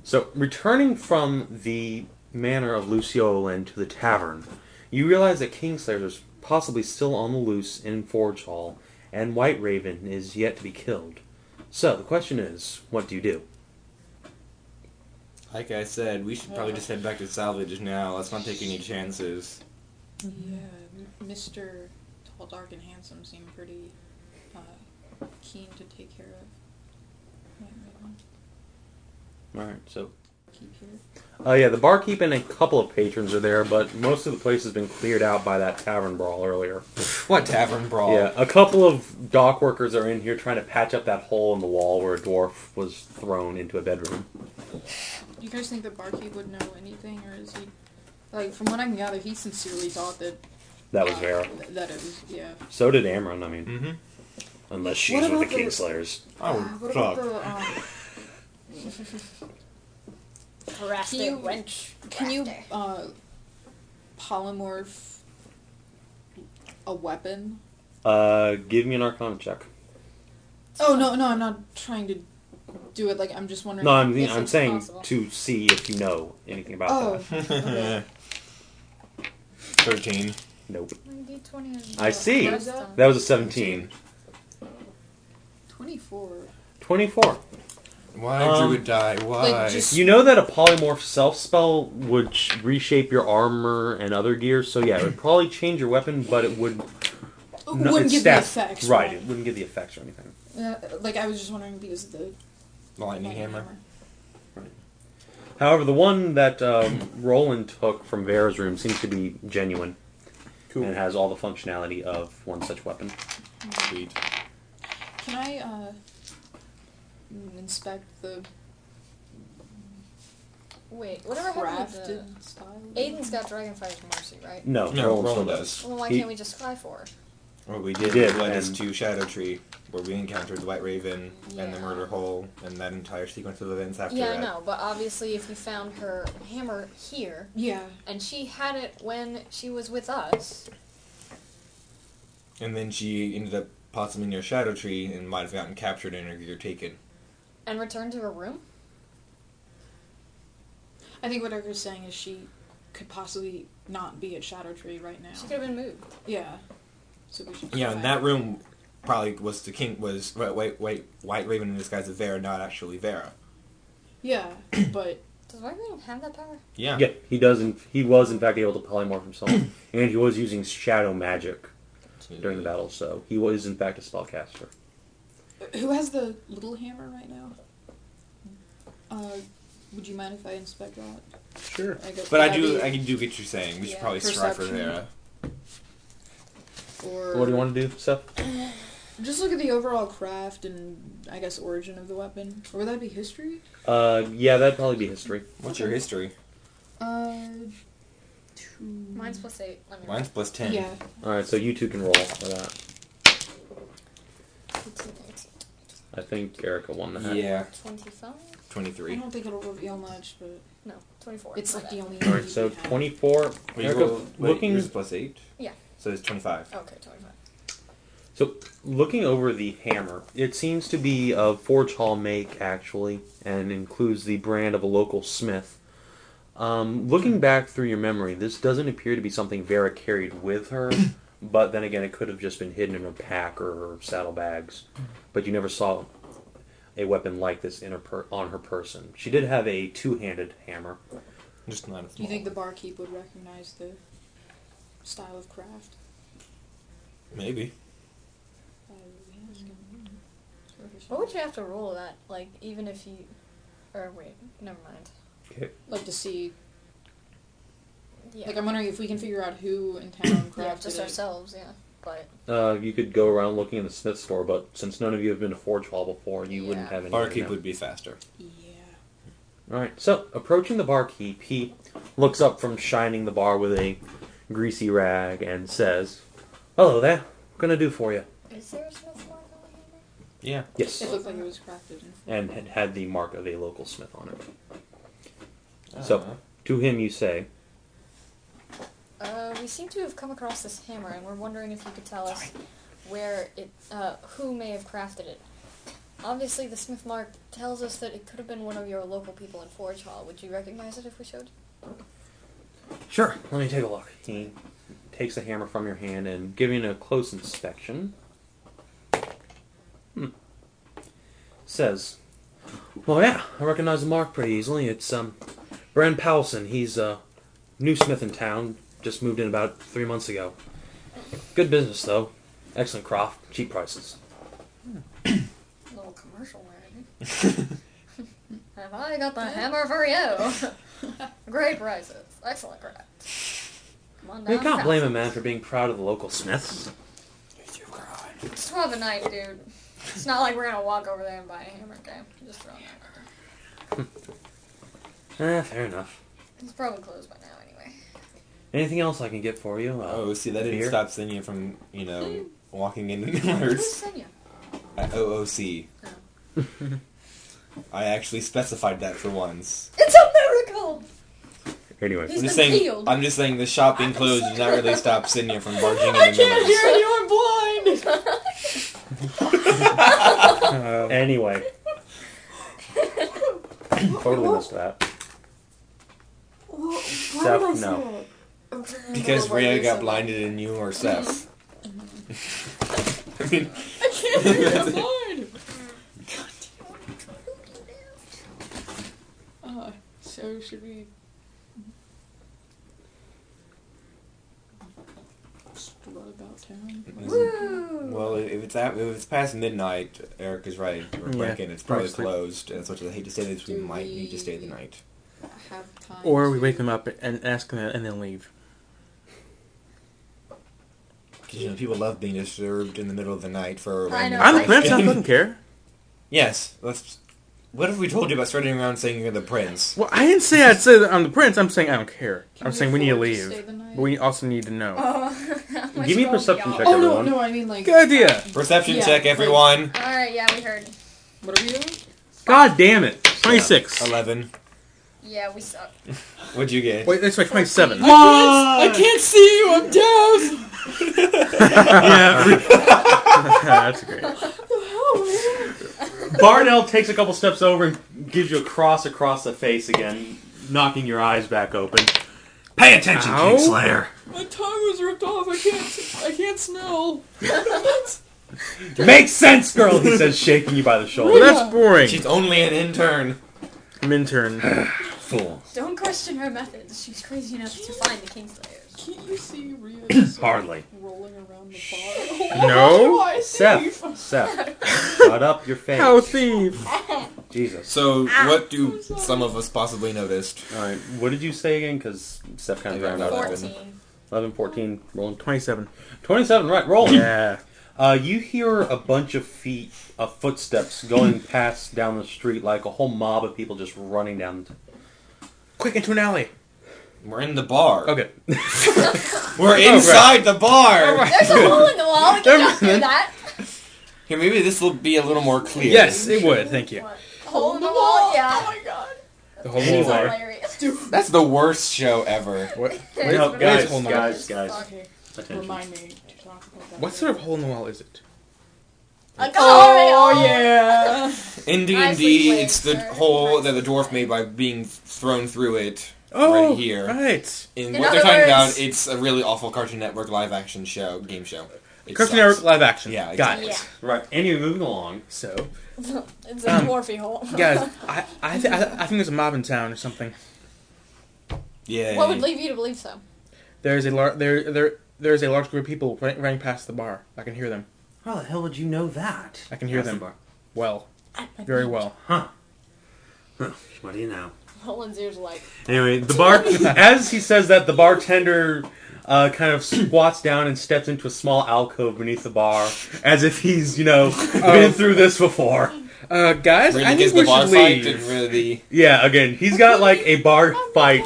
So, returning from the manor of Lucio Olen to the tavern, you realize that Kingslayer is possibly still on the loose in Forge Hall, and Whiteraven is yet to be killed. So, the question is, what do you do? Like I said, we should probably just head back to salvage now. Let's not take any chances. Yeah, Mr. Tall, Dark, and Handsome seem pretty keen to take care of. Alright, so... Keep here. yeah, the barkeep and a couple of patrons are there, but most of the place has been cleared out by that tavern brawl earlier. What tavern brawl? Yeah, a couple of dock workers are in here trying to patch up that hole in the wall where a dwarf was thrown into a bedroom. Do you guys think the barkeep would know anything, or is he... Like, from what I can gather, he sincerely thought that... That was Vera. That it was, yeah. So did Amron, I mean. Mm-hmm. Unless she's with the Kingslayers. Oh, what fuck. about Harassed Can you- wench. can you, Grafter. polymorph a weapon? Give me an Arcana check. Oh, no, I'm not trying to do it, like, I'm just wondering... No, if I'm it's saying possible. to see if you know anything about that. Okay. 13. Nope. My D20 is I see. What is that? That was a 17. 24. 24. Why Druid die? Why? Like, just- You know that a polymorph self spell would reshape your armor and other gear, so yeah, it would probably change your weapon, but it would... Wouldn't its give the stats- effects. Right, it wouldn't give the effects or anything. Like, I was just wondering because of the... Lightning hammer. However, the one that Rowland took from Vera's room seems to be genuine. Cool. And has all the functionality of one such weapon. Sweet. Can I, inspect the Wait, whatever happened to crafted style? Aiden's got Dragonfire's Mercy, right? No, No, Rowland still Rowland does. does. Well, then why He- can't we just fly for it? What we did, did led us and- to Shadow Tree, where we encountered the Whiteraven and the Yeah. Murder Hole, and that entire sequence of events after Yeah, that. I know, but obviously if we found her hammer here, Yeah. and she had it when she was with us, And then she ended up possibly near Shadow Tree and might have gotten captured and her gear taken. and returned to her room? I think what Erica's saying is she could possibly not be at Shadow Tree right now. She could have been moved. Yeah. So we should Yeah, try. and that room probably was the king was Whiteraven in disguise as Vera, not actually Vera. Yeah, but... Does Whiteraven have that power? Yeah. Yeah, he does. He was in fact able to polymorph himself, and he was using shadow magic during the battle. So he was in fact a spellcaster. Who has the little hammer right now? Would you mind if I inspect that? Sure. But I do get what you're saying. We should Yeah. probably strive for Perception. Vera. Or What do you want to do, Seth? just look at the overall craft and I guess origin of the weapon. Or would that be history? Yeah, that'd probably be history. What's your history? 2. Mine's +8. Let me Mine's plus 10. Yeah. All right, so you two can roll for that. I think Erica won that. Yeah. 25? I 23. don't think it'll reveal much, but No, 24. it's My like the bad. only. All right, so we have. 24. Wait, Erica, looking. yours is plus 8? Yeah. So it's 25. Okay, 25. So, looking over the hammer, it seems to be of Forge Hall make, actually, and includes the brand of a local smith. Looking back through your memory, this doesn't appear to be something Vera carried with her, but then again, it could have just been hidden in her pack or her saddlebags. But you never saw a weapon like this on her person. She did have a two-handed hammer. Just not as Do you think the barkeep would recognize the style of craft? Maybe. What would you have to roll that? Like, even if you... Or wait, never mind. Okay. Like to see. Yeah. Like I'm wondering if we can figure out who in town crafted Yeah, just it. ourselves, yeah. But... You could go around looking in the smith store, but since none of you have been to Forge Hall before, you wouldn't Yeah. have any. Barkeep idea. would be faster. Yeah. Alright, so, approaching the barkeep, he looks up from shining the bar with a greasy rag and says, "Hello there, what can I do for you?" Is there a smith mark on the hammer? Yeah. Yes. It looked like it was crafted. And had the mark of a local smith on it. So, to him you say, We seem to have come across this hammer, and we're wondering if you could tell us where it, who may have crafted it. obviously the smith mark tells us that it could have been one of your local people in Forge Hall. Would you recognize it if we showed you? Sure, let me take a look. He takes the hammer from your hand and giving it a close inspection. Says, well, yeah, I recognize the mark pretty easily. It's Bran Powelson. He's a new smith in town. Just moved in about 3 months ago. Good business, though. Excellent craft. Cheap prices. Little commercial word. Have I got the hammer for you? Great prices. Excellent craft. Come on down. You can't blame a man for being proud of the local smiths. It's 12 at night, dude. It's not like we're gonna walk over there and buy a hammer, okay? Just throwing that out there. Fair enough. It's probably closed by now anyway. Anything else I can get for you? See, that didn't beer? stop Xenia from, walking into Who's Millard's. Senya? At OOC. Oh. I actually specified that for once. It's a miracle! Anyway. He's I'm just been saying. healed. I'm just saying the shop being closed did not really stop Xenia from barging into I can't Millard's. hear you, I'm blind! Anyway. Totally missed that. Why Seth, did I say no. that? Because Rhea got blinded and you or Seth. I mean, I can't hear you, I'm blind! So should we... strut about town? Woo! well, if it's past midnight, Eric is right. Or Yeah, Brecken, it's probably probably. closed. And as much as I hate to say this, we Do might need to we- stay the night. Have time Or we to- wake them up and ask them and then leave. Because people love being disturbed in the middle of the night for a I random know. I'm the Right. prince, I question. fucking care. Yes, what have we told you about starting around saying you're the prince? Well, I didn't say I'd say that I'm the prince, I'm saying I don't care. Can I'm we saying we need to afford leave. stay the night? But we also need to know. How much Give me a gold perception y'all- check. Oh, no, everyone. no, I mean like... Good idea. Perception Yeah, check, like- everyone. Alright, yeah, we heard. What are we doing? God damn it. 26. 11. Yeah, we suck. What'd you get? Wait, that's like 27. I can't see you, I'm deaf! Yeah. That's great. Barnell takes a couple steps over and gives you a cross across the face again, knocking your eyes back open. Pay attention, Ow. Kingslayer. My tongue was ripped off, I can't smell. Makes sense, girl, he says, shaking you by the Well, shoulder. that's boring. She's only an intern. Minturn. Fool. Don't question her methods. She's crazy enough to find the Kingslayers. Can't you see Rhea just, Hardly. rolling around the bar? No. Why, Seth. Seth. Shut up your face. How thief. Jesus. So, what do some of us possibly noticed? Alright, what did you say again? Because Seth kind of ran out. 14. 11, 14, rolling 27. 27, right, rolling. Yeah. You hear a bunch of footsteps going past down the street, like a whole mob of people just running down. Quick, into an alley. We're in the bar. Okay. We're inside the bar! There's a hole in the wall. We can just do that. Here, maybe this will be a little more clear. Yes, it would. Thank you. What? Hole in the wall? Yeah. Oh my god. The whole Anyway. bar. Hilarious. That's the worst show ever. What? No, Wait, guys, hold on. guys. Okay, Attention. remind me to talk about that. What sort of hole in the wall is it? Oh, yeah! In Nicely D&D, played, it's the sir. hole that the dwarf made by being thrown through it Oh, right here. right. In In what they're other talking words- about, it's a really awful Cartoon Network live-action game show. It Cartoon sucks. Network live action. Yeah, Got exactly. it. Yeah. Right, anyway, moving along. So, It's a dwarfy hole. guys, I think there's a mob in town or something. Yeah. What would lead you to believe so? There's a there's a large group of people running past the bar. I can hear them. How the hell would you know that? I can hear them. Well, very well. Huh. What do you know? Roland's ears are like, Anyway, the bar. As he says that, the bartender kind of squats down and steps into a small alcove beneath the bar, as if he's, been through this before. Guys, Really I gives think the we bar should fight leave. and really Yeah, again, he's got like a bar fight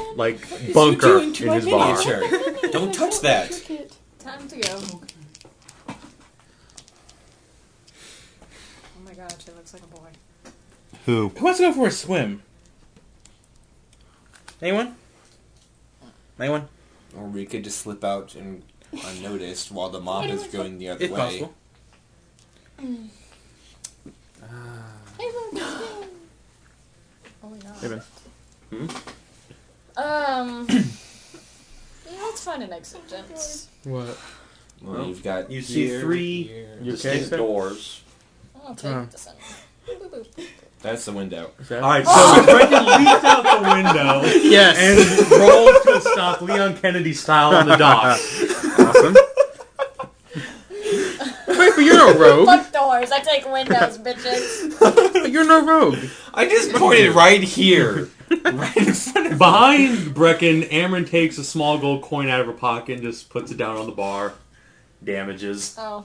bunker doing to in my his bar. miniature? Don't touch that. time to go. Oh my god, she looks like a boy. Who? Who wants to go for a swim? Anyone? Anyone? Or we could just slip out and unnoticed while the mob is going the other It's way. possible. Hey, look, it's me. Oh my god. Raven. Yeah, let's find an exit, gents. What? Well, you've got You see here, three here. You distinct okay, sir? doors. I'll take this in. Boop, boop, boop. That's the window. Is that? Alright, so Brecken leaps out the window Yes. and rolls to a stop, Leon Kennedy style on the dock. Awesome. Wait, but you're no rogue. Fuck doors, I take windows, bitches. But you're no rogue. I just pointed right here. Right in front of Behind Brecken, Amryn takes a small gold coin out of her pocket and just puts it down on the bar. Damages. Oh.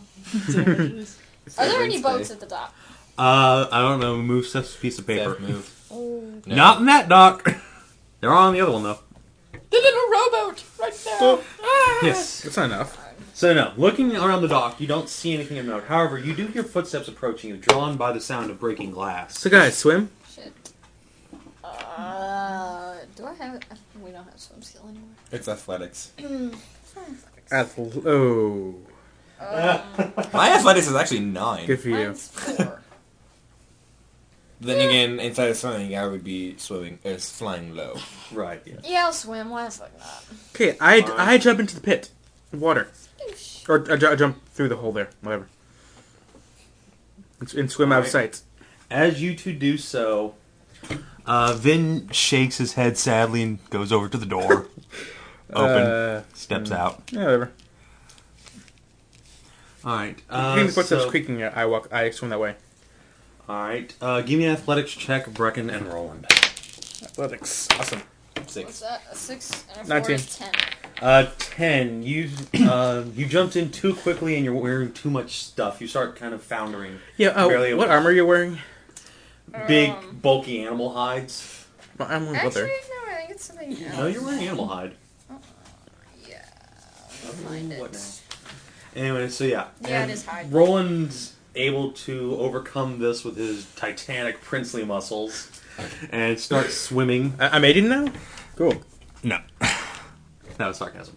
Damages. Are there any Wednesday. boats at the dock? I don't know. Move Seth's piece of paper. Death move. Oh. No. Not in that dock. They're on the other one, though. The little rowboat right there. Yes. That's not enough. So, no. Looking around the dock, you don't see anything of note. However, you do hear footsteps approaching you, drawn by the sound of breaking glass. So, guys, swim. Shit. Do I have it? We don't have swim skill anymore. It's athletics. Oh. My athletics is actually 9. Good for you. Mine's 4. Then again, inside of swimming, I would be flying low. Right, yeah. Yeah, I'll swim. Why the fuck not? Okay, I jump into the pit. Water. Or I jump through the hole there. Whatever. And swim out of sight. As you two do so, Vin shakes his head sadly and goes over to the door. Open. Steps out. Yeah, whatever. Alright. Hearing the footsteps creaking, I swim that way. Alright. Give me an athletics check, Brecken and Rowland. Athletics. Awesome. 6. What's that? A 6 and a 4 19. is 10. 10. You jumped in too quickly and you're wearing too much stuff. You start kind of foundering. Yeah, Barely what able- armor are you wearing? Big, bulky animal hides. Well, I'm wearing Actually, leather. no, I think it's something else. No, you're wearing animal hide. Yeah. I'll find What it. now? Anyway, so yeah. Yeah, And it is hide. Roland's able to overcome this with his titanic princely muscles and start swimming. I'm aiding now? Cool. No. That was sarcasm.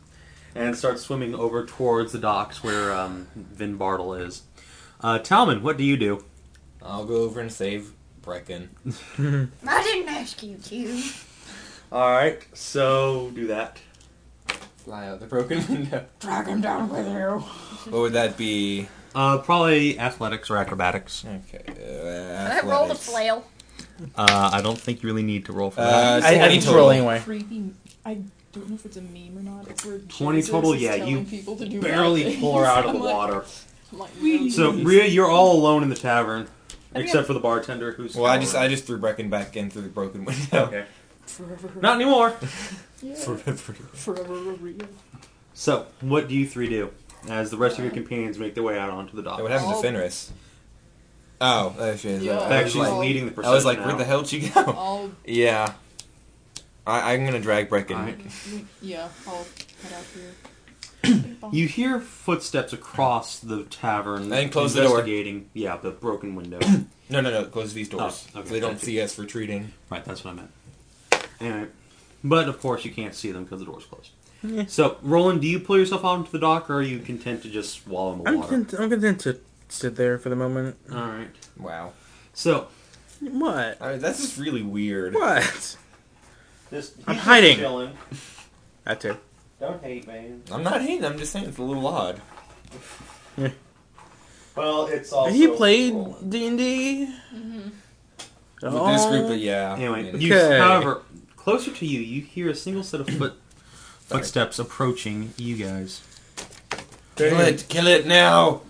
And starts swimming over towards the docks where Vin Bartle is. Talmen, what do you do? I'll go over and save Brecken. I didn't ask you to. Alright, so do that. Fly out the broken window. Drag him down with you. What would that be? Probably athletics or acrobatics. Okay. Can I roll the athletics. flail? I don't think you really need to roll for that. I 20 need to total. roll anyway. Creepy. I don't know if it's a meme or not. It's where 20 Jesus total, is yeah, telling you people to do barely bad pull her out of the things. I'm like- water. I'm like, no, So, Jesus. Rhea, you're all alone in the tavern, Okay. except for the bartender who's... Well, I just threw Brecken back in through the broken window. Okay. Forever. Not anymore. Yeah. Forever. Forever real. So, what do you three do as the rest of your companions make their way out onto the dock? Hey, what happened to Fenris? Oh, shit. Yeah. In I fact, was she's like- leading the procession I was like, now. where the hell did she go? I'll, Yeah. I'm gonna drag Brecken. Alright. yeah, I'll head out here. You hear footsteps across the tavern. And close the door. investigating, yeah, the broken window. No. Close these doors. Oh, okay, so they don't gotcha. see us retreating. Right, that's what I meant. Anyway, but of course you can't see them because the door's closed. Yeah. So, Roland, do you pull yourself out into the dock, or are you content to just wallow in the water? I'm content to sit there for the moment. Alright. Wow. So, What? That's just really weird. What? this, I'm he's hiding. just chilling. That too. Don't hate, man. I'm not hating. I'm just saying it's a little odd. Well, it's also... Have you played Roland. D&D? With this group, but yeah. Anyway, I mean, you, Okay. however, closer to you, you hear a single set of footsteps approaching you guys. kill it! Kill it now!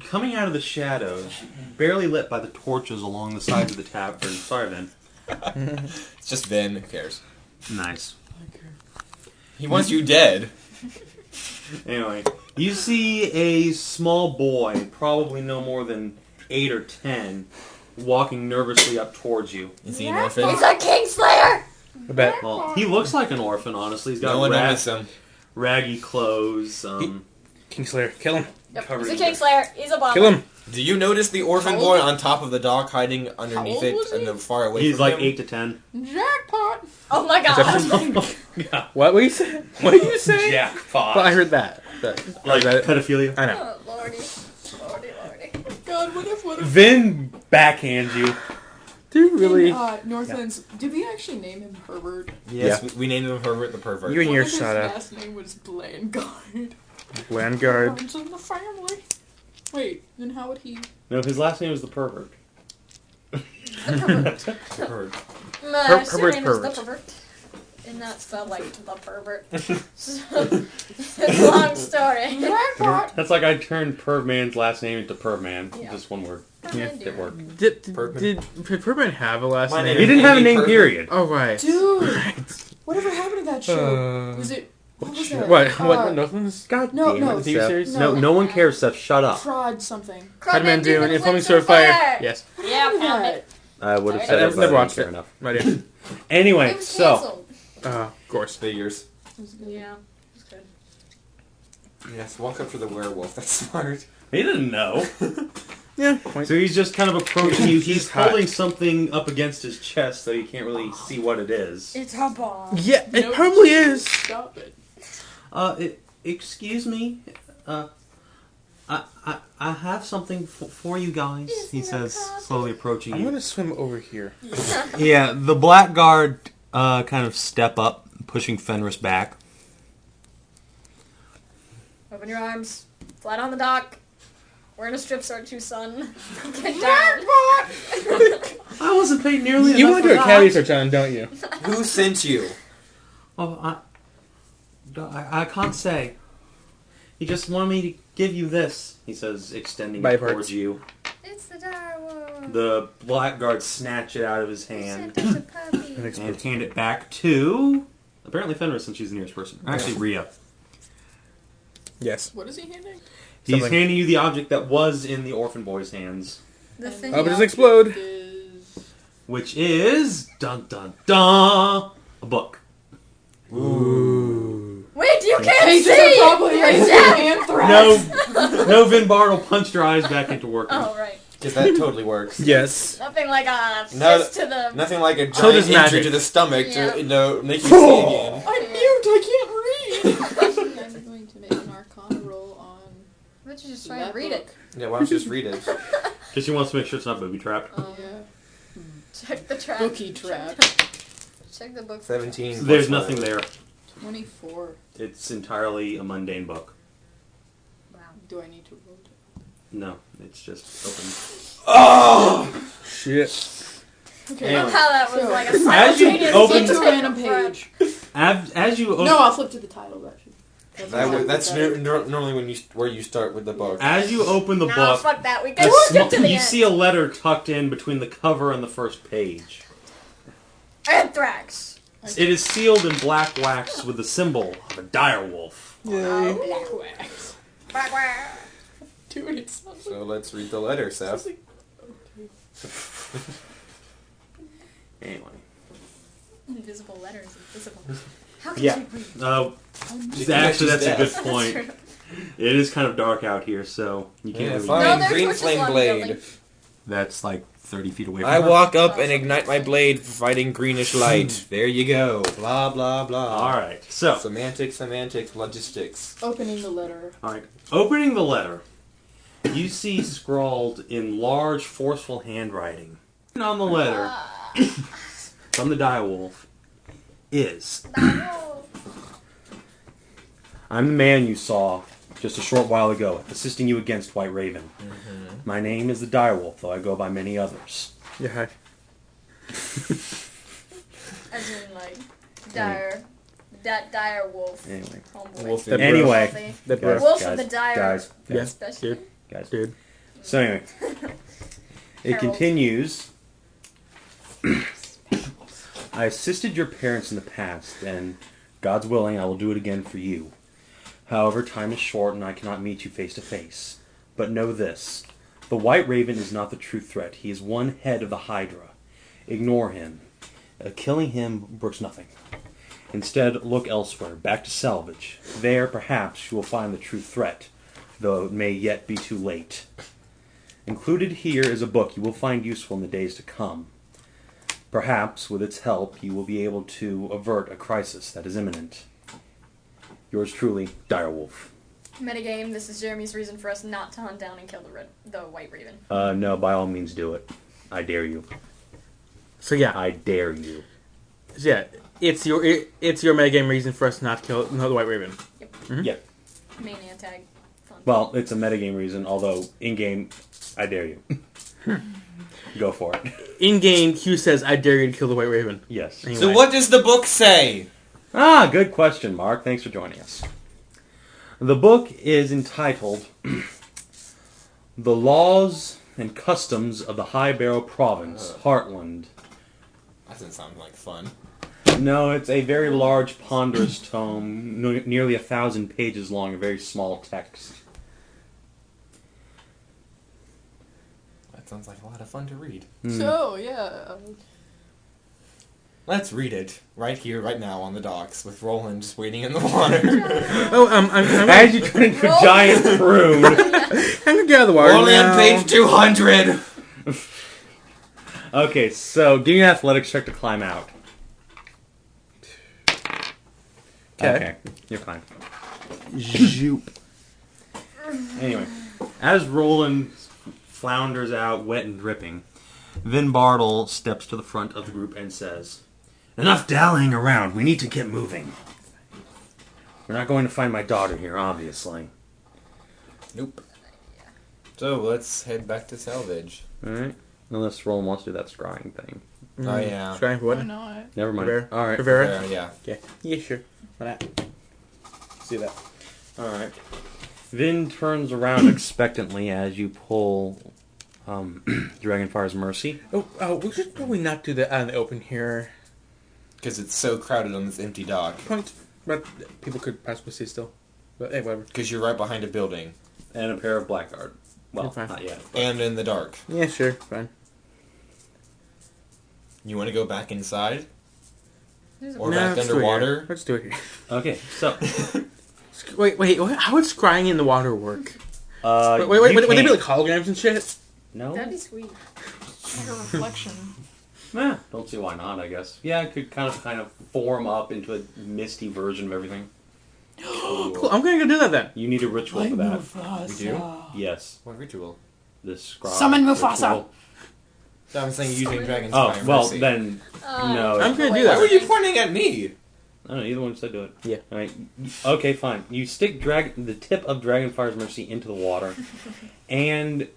Coming out of the shadows, barely lit by the torches along the sides of the tavern. Sorry, Vin. It's just Vin. Who cares? Nice. He wants you dead. Anyway, you see a small boy, probably no more than 8 or 10, walking nervously up towards you. Is he an orphan? He's a Kingslayer! I bet. Well, he looks like an orphan, honestly. He's got No one noticed him. raggy clothes. Kingslayer, kill him. Yep, Covered he's a in- Kingslayer. He's a bomb. Kill him. Do you notice the orphan How boy old- on top of the dock hiding underneath old it was he? and then far away He's from like him? 8 to 10. Jackpot! Oh my god. Yeah. What were you saying? What did you say? Jackpot. Well, I heard that. Like that- pedophilia. I know. Oh, lordy. Lordy, lordy. God, what if Vin backhands you. Do you really? In Northlands, did we actually name him Herbert? Yes, Yeah. we named him Herbert the Pervert. You and What your if his shut up. last name was Brangaard? Vanguard. Runs in the family. Wait, then how would he... No, his last name is the pervert. Pervert. Pervert. My Herbert's surname is the pervert. pervert. And not spelled like the pervert. So, it's a long story. That's like I turned Pervman's last name into Pervman. Yeah. Just one word. Yeah. It worked. Did Pervman. Pervman have a last My name? He didn't have a name, Pervman. period. Oh right. Dude! Right. Whatever happened to that show? Was it... What was that? What? Nothing's. God No, damn no. it, The TV Seth. series? No one cares, Seth. Shut up. Prod something. Spider-Man Demon doing Wings Inflaming of Sword of Fire. Fire. Yes. Yeah, What found happened it. I would have I've said never it, but I didn't watched care it. enough. Right here. Anyway, It was so canceled. Of course. Figures. Yeah. It's good. Yes, walk up to the werewolf. That's smart. he didn't know. Yeah. Point. So he's just kind of approaching you. He's He's hot. holding something up against his chest, so you can't really see what it is. It's a bomb. Yeah, it No, probably is. Stop it. Excuse me. I have something for you guys. He says, slowly approaching I'm you. gonna swim over here. Yeah, the Blackguard kind of step up, pushing Fenris back. Open your arms. Flat on the dock. We're in a strip search, you son. Get down. I wasn't paid nearly You enough want to for do a that. cavity search on him, don't you? Who sent you? Oh, I can't say. He just wanted me to give you this, he says, extending By it parts. towards you. It's the direwolf. The Blackguard snatch it out of his You hand sent us a puppy. and hand it back to, apparently Fenris, since she's the nearest person. Actually, Rhea. Yes. What is he handing? He's Something. handing you the object that was in the orphan boy's hands, The thing. Oh, but just explode. Is... which is, dun dun dun, a book. Ooh. Wait, you can't Pages see! are probably You're raising deaf! anthrax. No Vin Bartle punched her eyes back into working. Oh, right. Because that totally works. Yes. Nothing like a fist No, to the... Nothing like a So giant does injury magic. to the stomach Yeah. to make you see again. I'm mute, I can't read. I'm going to make an Arcana roll on Why don't you just try that and read book. it? Yeah, why don't you just read it? Because she wants to make sure it's not booby trapped. Yeah. Check the trap. Bookie trap. Check the book. 17. There's plus nothing five. there. 24. It's entirely a mundane book. Wow. Do I need to roll it? No, it's just open. Oh! Shit. Okay. I love how that was So, like a as you simultaneous open- Flip to a intake random of front. page. As you open, No, I'll flip to the title, actually. That's normally when where you start with the book. as you open the No, book, fuck that. We a can skip to the you end. see a letter tucked in between the cover and the first page. Anthrax. It is sealed in black wax with the symbol of a direwolf. Yay. Black wax. Quack, quack. Dude, it sounds like... So let's read the letter, sounds Seth. like- Anyway, Invisible letters. Invisible. How can yeah. you read? Actually, that's a good That's point. True. It is kind of dark out here, so you can't Yeah, really. fine. No, there's Green torches flame along the blade. building. That's like 30 feet away from I her. walk up and ignite my blade, providing greenish light. There you go. Blah, blah, blah. Alright, so, Semantics, logistics. Opening the letter. alright. Opening the letter, you see scrawled in large, forceful handwriting. And on the letter, from the direwolf, is, I'm the man you saw just a short while ago, assisting you against Whiteraven. My name is the direwolf, though I go by many others. Yeah, hi. As in, like, dire. That dire wolf. Anyway. Homeboy. Wolf That Anyway. Wolfie. That Guys, Wolf guys, of the dire. guys, Yeah, Especially. dude. guys. Dude. So anyway, it Harold. continues. I assisted your parents in the past, and God's willing, I will do it again for you. However, time is short, and I cannot meet you face to face. But know this: the Whiteraven is not the true threat. He is one head of the Hydra. Ignore him. Killing him brooks nothing. Instead, look elsewhere, back to Salvage. There, perhaps, you will find the true threat, though it may yet be too late. Included here is a book you will find useful in the days to come. Perhaps, with its help, you will be able to avert a crisis that is imminent. Yours truly, Direwolf. Metagame, this is Jeremy's reason for us not to hunt down and kill the Whiteraven. No, by all means do it. I dare you. So yeah, I dare you. yeah, it's your metagame reason for us not to kill the Whiteraven. Yep. Mm-hmm. Yeah. Main antag. Fun. Well, it's a metagame reason, although in-game, I dare you. Go for it. In game, Q says, "I dare you to kill the Whiteraven." Yes. Anyway. So what does the book say? Good question, Mark. Thanks for joining us. The book is entitled The Laws and Customs of the High Barrow Province, Heartland. That doesn't sound like fun. No, it's a very large, ponderous tome, nearly 1,000 pages long, a very small text. That sounds like a lot of fun to read. So, yeah. Let's read it right here, right now, on the docks, with Rowland just waiting in the water. Oh, I'm As you turn into a giant prune. I'm gonna get out of the water Only now. on page 200! Okay, so give me an athletics check to climb out. Okay, you're fine. Zoop. Anyway, as Rowland flounders out, wet and dripping, Vin Bartle steps to the front of the group and says, "Enough dallying around. We need to get moving. We're not going to find my daughter here, obviously." Nope. So, let's head back to salvage. Alright. Unless Rowland wants to do that scrying thing. Oh, yeah. Scrying for Why what? not? Never mind. Rivera. Alright. Rivera. Yeah. Okay. Yeah, sure. Why not? Let's do that. Alright. Vin turns around expectantly as you pull Dragonfire's Mercy. Oh, we should probably not do that out in the open here. Because it's so crowded on this empty dock. Point. But people could possibly see still. But hey, whatever. Because you're right behind a building. And a pair of Blackguard. Well, You're fine. not yet. But And in the dark. Yeah, sure. Fine. You want to go back inside? Or No, back let's do it here. underwater? Let's do it here. Okay, so... Wait, how would scrying in the water work? you Would they be can't- like holograms and shit? No? That'd be sweet. Like a reflection. Don't see why not, I guess. Yeah, it could kind of form up into a misty version of everything. Cool, I'm gonna go do that then. You need a ritual for that. We do? Yes. What ritual? This scry Summon Mufasa! ritual. So I'm saying using Dragon's Oh, Fire well, Mercy. then... No. I'm gonna do Why that. were you pointing at me? I don't know, either one said do it. Yeah. Alright, okay, fine. You stick the tip of Dragonfire's Mercy into the water, and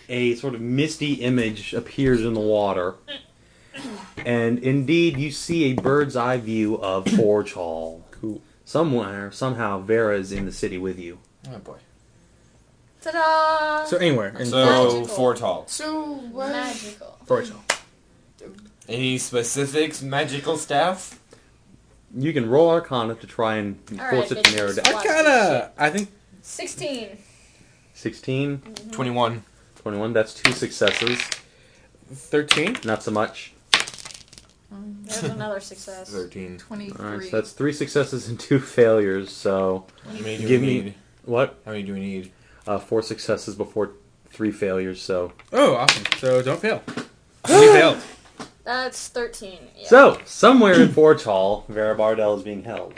a sort of misty image appears in the water. And indeed, you see a bird's eye view of Forge Hall. Cool. Somewhere, somehow, Vera is in the city with you. Oh boy. Ta-da! So anywhere. In So, Magical. four tall. So, what? Magical. Forge Hall. Any specifics, magical staff? You can roll Arcana to try and All force right, it to narrow bitches. down. I think 16. 16, 21. 21, that's 2 successes. 13. Not so much. There's another success. 13. 23. Alright, so that's 3 successes and 2 failures, so... How many do Give we me- need? What? How many do we need? 4 successes before 3 failures, so... Oh, awesome. So don't fail. We failed. That's 13. Yeah. So, somewhere in Forge Hall, Vera Bardell is being held.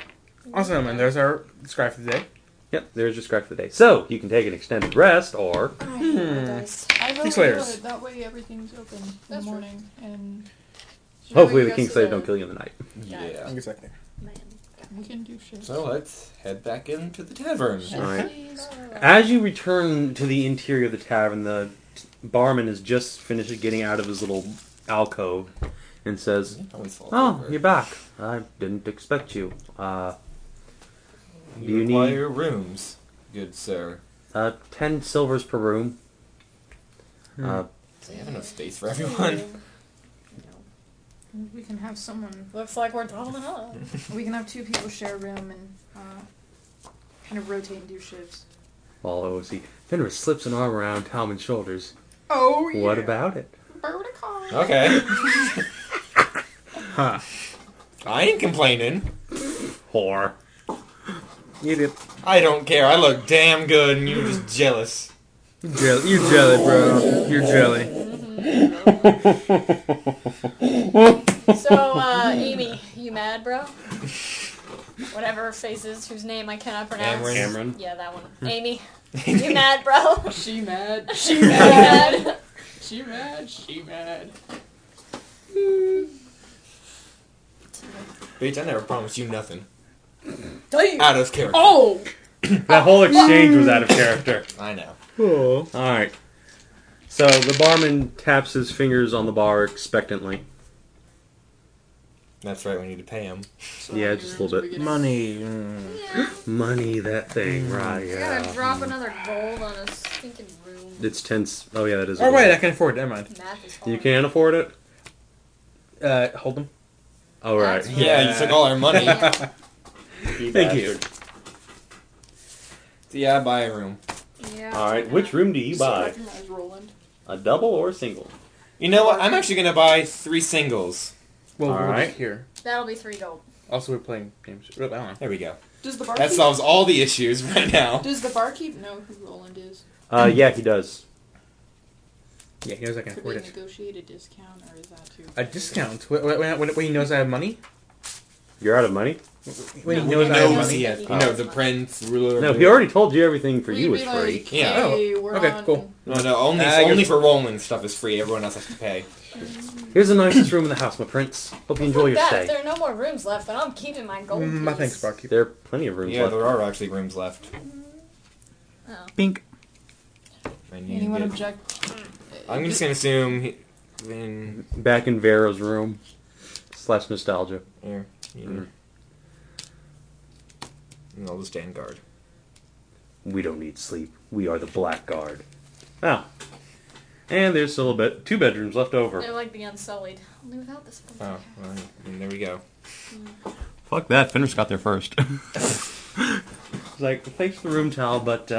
Awesome, and there's our scry for the day. Yep, there's your scratch for the day. So, you can take an extended rest, or... I hate my dice. I really Kingslayers. would. That way everything's open in That's the true. morning. And Hopefully the Goes to Kingslayer the- don't kill you in the night. Yeah. Exactly. Man. we can do shit. So let's head back into the tavern. Alright. Please. As you return to the interior of the tavern, the barman has just finished getting out of his little alcove and says, Always falls "Oh, over. you're back. I didn't expect you. Do you You require rooms, good sir. 10 silvers per room. Do you have enough space for everyone? We can have someone. Looks like we're doubling up. We can have 2 people share a room and kind of rotate and do shifts. Well, OC. Fenris slips an arm around Talmen's shoulders. Oh yeah. What about it? Vertical. Okay. Huh. I ain't complaining. Whore. You did. I don't care. I look damn good and you're just jealous. You're jelly, bro. You're jelly. So, Amy, you mad, bro? whatever her face is, whose name I cannot pronounce. Cameron. Yeah, that one. Amy. You mad, bro? She mad. She mad. She mad. She mad. Bitch, I never promised you nothing. Damn. Out of character. Oh! That whole exchange was out of character. I know. Oh. Alright. So the barman taps his fingers on the bar expectantly. That's right, we need to pay him. So Yeah, how just many a little rooms bit. are we Money. Yeah. Money, that thing, right, I gotta yeah. drop another gold on a stinking room. It's 10... Oh, yeah, that is... Oh, right, I can afford it. Never mind. Math is hard. You can't afford it? Hold them. Oh, right. That's Yeah, you took all our money. Yeah. Thank you. So yeah, I buy a room. Yeah. Alright, which room do you So buy? recognize Rowland. A double or a single? You know what? I'm actually gonna buy 3 singles. Well, we're Alright. just here. That'll be 3 gold. Also, we're playing games. I don't know. There we go. Does the barkeep? That solves all the issues right now. Does the barkeep know who Rowland is? Yeah, he does. Yeah, he knows I can Could we afford it. negotiate a discount, or is that too? A discount? When he knows I have money? You're out of money? When he No, knows You I have know, money? yeah, you know, the prince, ruler. No, he already told you everything for We'd you be was free. like, Yeah. Hey, we're okay, on... cool. No, only I only guess- for Rowland stuff is free. Everyone else has to pay. Here's the nicest room in the house, my prince. Hope you enjoy Fuck your that. stay. If there are no more rooms left, then I'm keeping my gold piece. My thanks, barkeep. There are plenty of rooms Yeah, left. there are actually rooms left. Oh. Pink. And you Anyone get- object? I'm just gonna assume. Then Back in Vera's room. / nostalgia. here, and I'll just stand guard. We don't need sleep. We are the Black Guard. Oh. And there's still a bit 2 bedrooms left over. They're like the Unsullied. Only without this one. Oh, well, and there we go. Fuck that. Fenris got there first. It's like, thanks for the room towel, but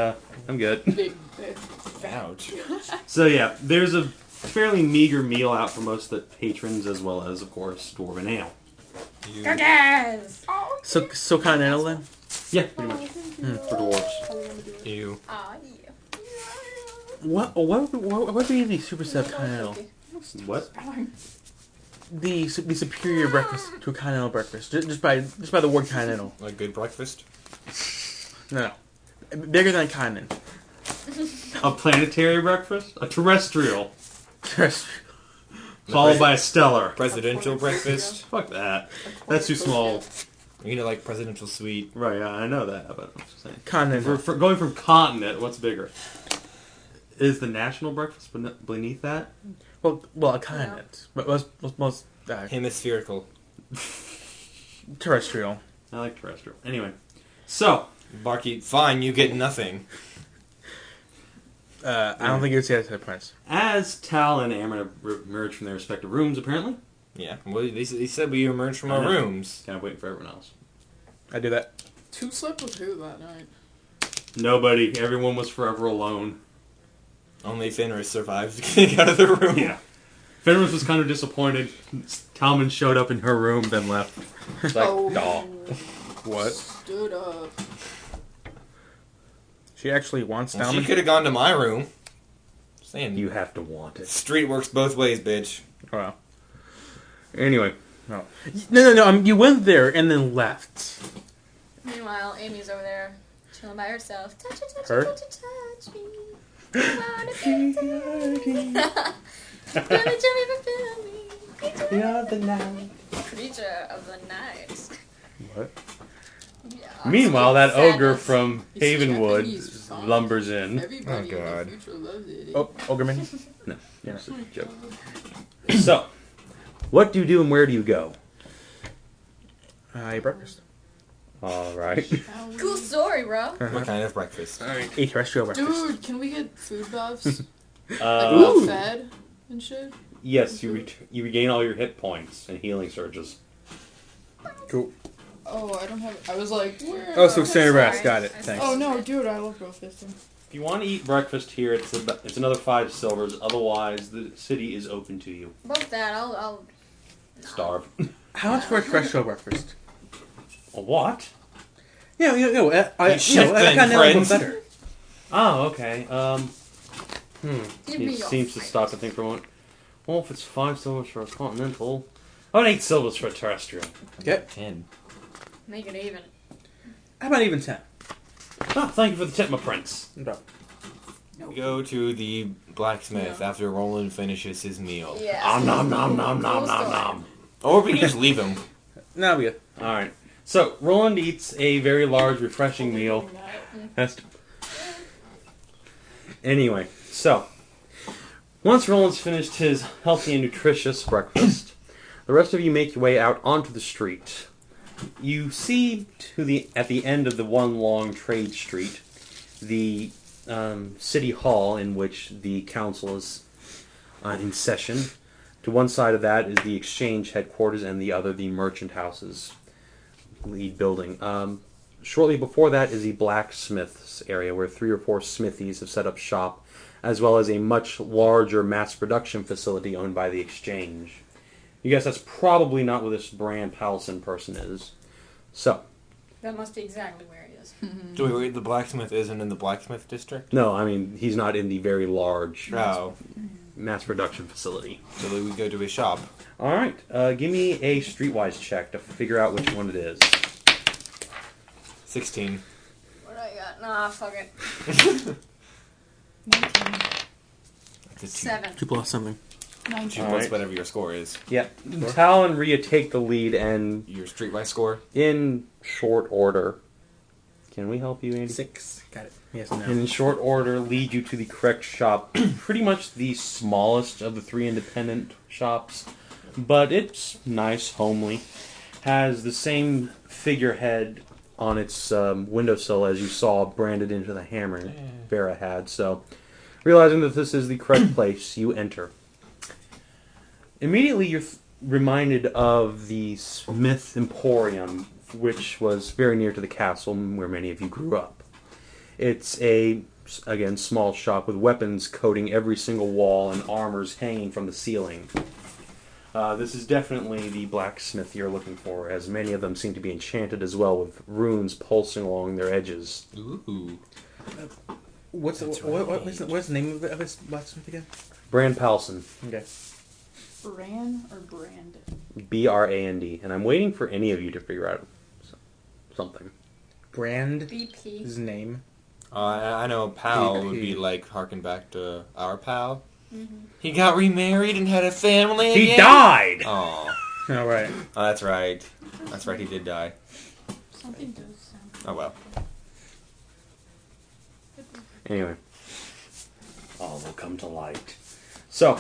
I'm good. Big, Ouch. So yeah, there's a fairly meager meal out for most of the patrons, as well as, of course, Dwarven Ale. You, Cookies! So continental then? Yeah, pretty much. For dwarves. you. Aw, yeah. What would be the super set of continental? What? The superior breakfast to a continental breakfast, just by the word continental. A good breakfast? No, bigger than a continent. A planetary breakfast? A terrestrial. Terrestrial. Followed by a stellar. Presidential breakfast? Fuck that. That's too small. You know, like presidential suite. Right, yeah, I know that, but I'm just saying. Continental. For going from continent, what's bigger? Is the national breakfast beneath that? Well, a continent, but most Hemispherical. terrestrial. I like terrestrial. Anyway, so Barkeep, fine, you get nothing. I don't think you'd say that to the prince. as Tal and Amber emerge from their respective rooms, apparently, Yeah, well, they said we emerged from I our know. rooms. kind of waiting for everyone else. I do that. Who slept with who that night? Nobody. Everyone was forever alone. Only Fenris survived getting out of the room. Yeah. Fenris was kind of disappointed. Talmen showed up in her room, then left. It's like, dog. What? Stood up. She actually wants Well, she Talmen? could have gone to my room. Saying You have to want it. street works both ways, bitch. Wow. Anyway, No. No. You went there and then left. Meanwhile, Amy's over there chilling by herself. Touch it, touch Her? it, touch it, touch me. I wanna be dirty. Feel me, feel me. Creature of the night. What? Yeah. meanwhile, that Sadness. ogre from It's Havenwood Japanese font. lumbers in. Everybody Oh, in God. the future loves it. Oh, Ogremon? No, it's a joke. So, what do you do and where do you go? I ate breakfast. All right. Shall we- Cool story, bro. What kind of breakfast? A terrestrial breakfast. Dude, can we get food buffs? Like Uh, well fed and shit? yes, you regain all your hit points and healing surges. Cool. Oh, I don't have. I was like, where? Oh, so Sorry. extended rest. Got it. Thanks. Oh no, dude, I love bow fisting. If you want to eat breakfast here, it's another 5 silvers. Otherwise, the city is open to you. Both that, I'll Starve. How much for a terrestrial breakfast? A what? Yeah, I shift then, kind of friends. better. Oh, okay. Give He me your seems to fight. stop to think for a moment. Well, if it's 5 silvers for a continental, oh, and 8 silvers for a terrestrial. Okay. 10. Make it even. How about even 10? Oh, thank you for the tip, my prince. No problem. We go to the blacksmith after Rowland finishes his meal. Yeah. Nom nom nom nom nom nom. Or we can just leave him. No, we good. All right. So Rowland eats a very large, refreshing meal. Anyway, so once Rowland's finished his healthy and nutritious breakfast, the rest of you make your way out onto the street. You see at the end of the one long trade street, the city hall in which the council is in session. To one side of that is the exchange headquarters, and the other the merchant house's lead building. Shortly before that is the blacksmith's area, where 3 or 4 smithies have set up shop, as well as a much larger mass production facility owned by the exchange. You guess that's probably not where this Brand Powelson person is. So. That must be exactly where he is. So wait, the blacksmith isn't in the blacksmith district? No, I mean, he's not in the very large Oh. mass production facility. So then we go to his shop. Alright, give me a streetwise check to figure out which one it is. 16. What do I got? Nah, fuck it. 19. That's a 7. 2 plus something. 19. 2 All plus right. whatever your score is. Yeah, Tal and Rhea take the lead, and Your streetwise score? in short order... Can we help you, Andy? 6. Got it. Yes and no. In short order, lead you to the correct shop. Pretty much the smallest of the 3 independent shops, but it's nice, homely. Has the same figurehead on its windowsill as you saw branded into the hammer Vera had. So, realizing that this is the correct place, you enter. Immediately, you're reminded of the Smith Emporium, which was very near to the castle where many of you grew up. It's a, again, small shop with weapons coating every single wall and armors hanging from the ceiling. This is definitely the blacksmith you're looking for, as many of them seem to be enchanted as well, with runes pulsing along their edges. Ooh. What's the name of this blacksmith again? Brand Powelson, Okay. Bran or Brand? B-R-A-N-D, and I'm waiting for any of you to figure out something. Brand. BP. His name. I know pal BP. would be like harken back to our pal. Mm-hmm. He got remarried and had a family again? He died! Oh. All right. Oh, that's right. That's right, he did die. Something does sound. Oh well. Anyway. All will come to light. So,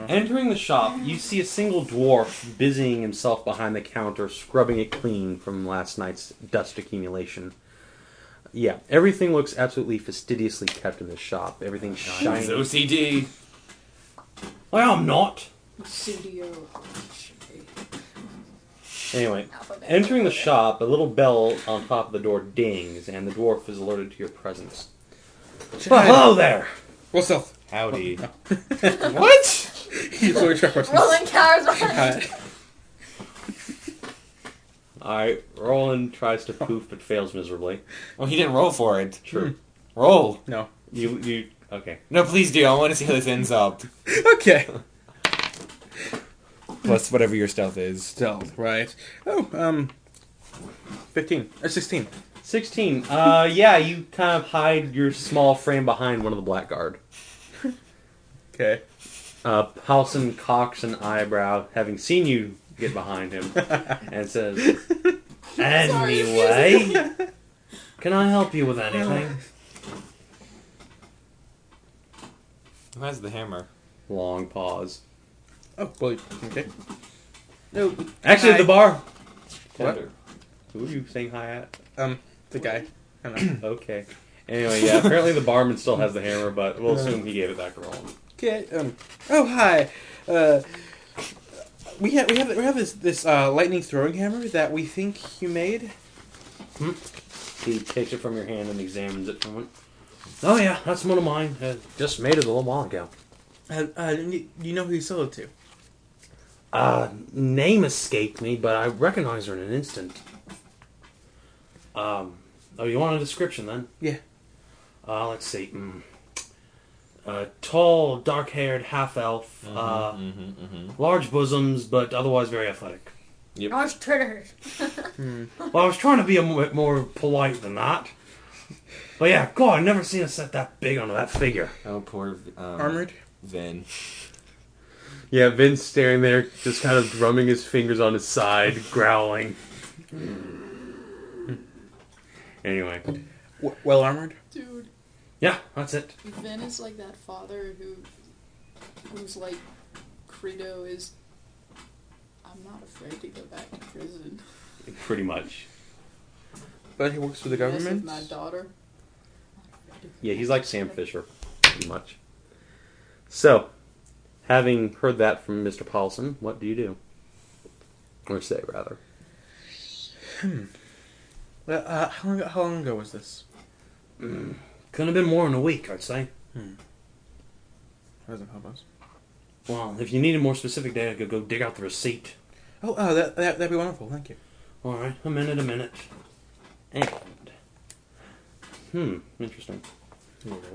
entering the shop, you see a single dwarf busying himself behind the counter, scrubbing it clean from last night's dust accumulation. Yeah, everything looks absolutely fastidiously kept in this shop. Everything's He's shiny. OCD. I am not. Studio. Anyway, Alphabet. entering the shop, a little bell on top of the door dings, and the dwarf is alerted to your presence. Well, hello there! What's up? Howdy. What? He's always trying to Rolling cars behind. Alright, Rowland tries to poof but fails miserably. Well, he didn't roll for it. True. Roll. No. You, okay. No, please do. I want to see how this ends up. Okay. Plus whatever your stealth is. Stealth, right? Oh, 15 or 16. 16. Yeah, you kind of hide your small frame behind one of the Blackguard. Okay. Halson cocks an eyebrow, having seen you get behind him, and says, "Anyway, can I help you with anything?" Who has the hammer? Long pause. Oh, well, okay. No, Actually, hi. at the bar. What? Tender. Who are you saying hi at? The guy. I don't know. Okay. Anyway, yeah, apparently the barman still has the hammer, but we'll assume he gave it back to Roland. Okay. Oh, hi. We have this lightning throwing hammer that we think you made. He takes it from your hand and examines it from it. Oh yeah, that's one of mine. Just made it a little while ago. You know who you sold it to? Name escaped me, but I recognize her in an instant. Oh, you want a description then? Yeah. Let's see. Tall, dark-haired, half-elf. Large bosoms, but otherwise very athletic. Yep. Nice titties. Well, I was trying to be a bit more polite than that. But yeah, God, I've never seen a set that big on that figure. Oh, poor Armored? Vin. Yeah, Vin's staring there, just kind of drumming his fingers on his side, growling. Anyway. Well armored? Dude, Yeah, that's it. Vin is like that father who's like, credo is, I'm not afraid to go back to prison. Pretty much. But he works for the Mess with government? my daughter. Yeah, he's like Sam Fisher, pretty much. So, having heard that from Mr. Paulson, what do you do? Or say, rather. How long ago was this? Couldn't have been more than a week, I'd say. That doesn't help us. Well, if you needed more specific data, I could go dig out the receipt. Oh, that'd be wonderful. Thank you. Alright, a minute. And... Interesting.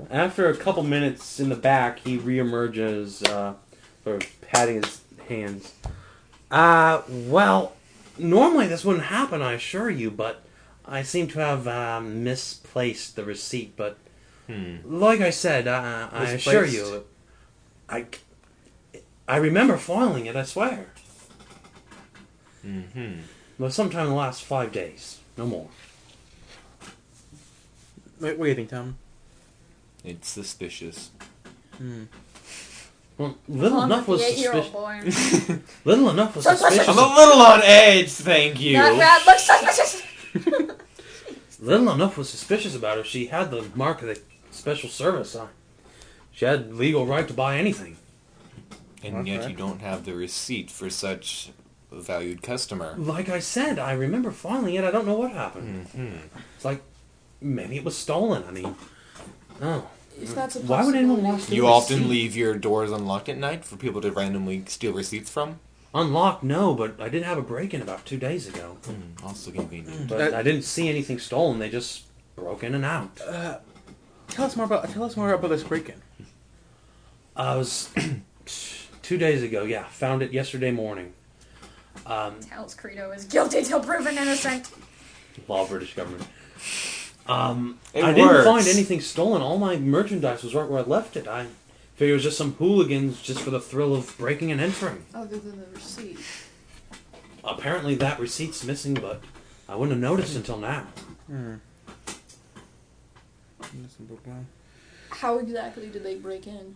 After a couple minutes in the back, he reemerges, sort of patting his hands. Well, normally this wouldn't happen, I assure you, but I seem to have misplaced the receipt, but like I said, I assure you, I remember filing it, I swear. But sometime in the last 5 days, no more. What do you think, Tom? It's suspicious. Well, little enough was suspicious. boy. Little enough was suspicious. I'm a little on edge, thank you. That rat looks suspicious. Little enough was suspicious about her. She had the mark of the special service. She had legal right to buy anything. And yet you don't have the receipt for such a valued customer. Like I said, I remember filing it. I don't know what happened. It's like, maybe it was stolen. I mean, oh. If that's a Why would anyone possibility. want to You often leave your doors unlocked at night for people to randomly steal receipts from? Unlocked, no, but I did have a break-in about 2 days ago. Also convenient. But I didn't see anything stolen. They just broke in and out. Tell us more about this break-in. I was 2 days ago. Yeah, found it yesterday morning. Tells Credo is guilty till proven innocent. Law of British government. It I didn't works. find anything stolen. All my merchandise was right where I left it. I figured it was just some hooligans just for the thrill of breaking and entering. Other than the receipt. Apparently that receipt's missing, but I wouldn't have noticed until now. How exactly did they break in?